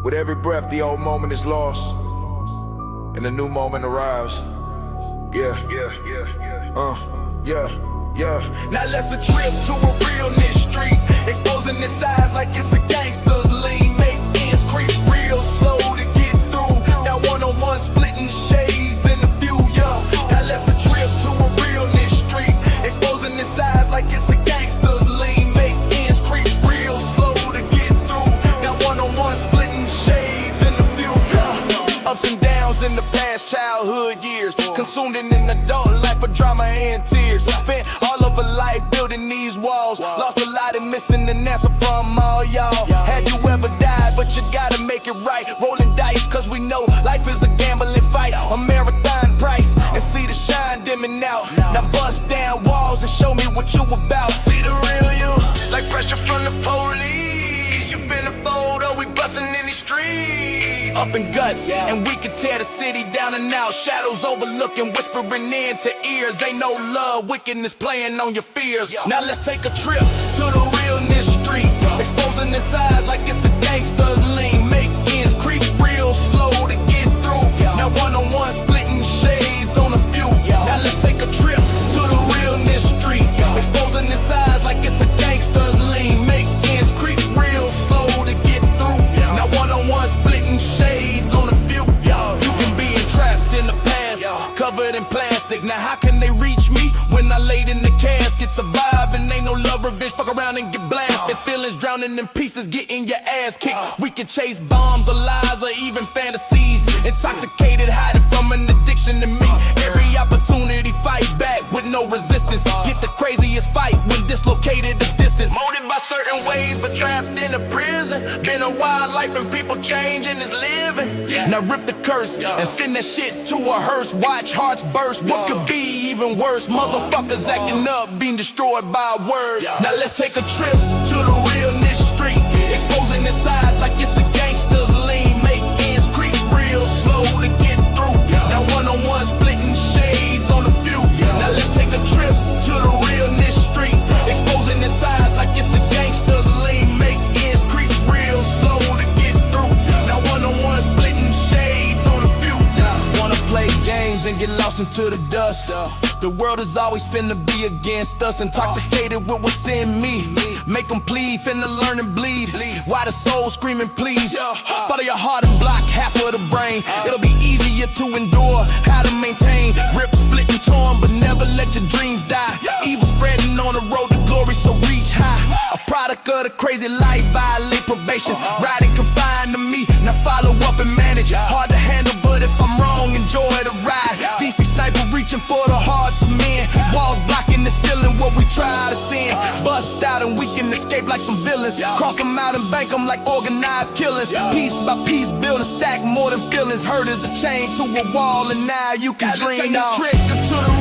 With every breath, the old moment is lost, and a new moment arrives. Yeah. Now let's a trip to a realness street, exposing its eyes like it's a gangster's lean. Make ends creep real slow to get through. Now one-on-one splitting shades in the view, yo. Now let's a trip to a realness street, exposing its eyes like it's a gangster's lean. Make ends creep real slow to get through. Now one-on-one splitting shades in the view, yo. Ups and downs in the past childhood years, consumed in an adult life of drama and tears. Spent all of a life building these walls, lost a lot and missing an answer from all y'all. Have you ever died, but you gotta make it right? Rolling dice, cause we know life is a gambling fight, a marathon price, and see the shine dimming out. Now bust down walls and show me what you about. See the real you, like pressure from the police. You finna fold, oh we bustin' in these streets. Up in guts, and we can tear the city down and out. Shadows overlooking, whispering into ears. Ain't no love, wickedness playing on your fears. Now let's take a trip to the realness street, exposing its eyes like it's a gangster's lean. Make ends creep real slow to get through. Now one-on-one splitting shades on a few. Now let's take a trip to the realness street, exposing its eyes like it's a gangster's lean. Make ends creep real slow to get through. Now one-on-one splitting shades on a few. You can be entrapped in the past, covered in plastic. Now how can they reach me when I laid in the casket? Surviving, ain't no love revenge, fuck around and get blasted. Feelings drowning in pieces, getting your ass kicked. We can chase bombs or lies or even fantasies. Intoxicated, hiding from an addiction to me. Every opportunity, fight back with no resistance. Get the craziest fight when dislocated a distance. Molded by certain ways, but trapped in a prison. Been a wild life and people changing is living. Now rip the curse and send that shit to a hearse. Watch hearts burst, what could be even worse? Motherfuckers acting up, being destroyed by words. Now let's take a trip to the realness street, exposing its eyes like it's a gangster's lean. Make ends creep real slow to get through. Now one-on-one splitting shades on a few. Now let's take a trip to the realness street, exposing its eyes like it's a gangster's lean. Make ends creep real slow to get through. Now one-on-one splitting shades on a few. Wanna play games and get lost into the dust. The world is always finna be against us. Intoxicated with what's in me, make them plead, finna learn and bleed. Why the soul screaming please? Follow your heart and block half of the brain. It'll be easier to endure, how to maintain. Rip, split and torn, but never let your dreams die. Evil spreading on the road to glory, so reach high. A product of the crazy life, violate probation. Riding confined to me, now follow up and manage. Hard to handle, but if I'm wrong, enjoy the ride. DC sniper reaching for the hearts of men. Walls blocking and stealing what we try to send. Bust out and we can escape like some villains. Cross them out and bank them like organized killings. Piece by piece, build a stack more than feelings. Hurt as a chain to a wall, and now you can dream on. To the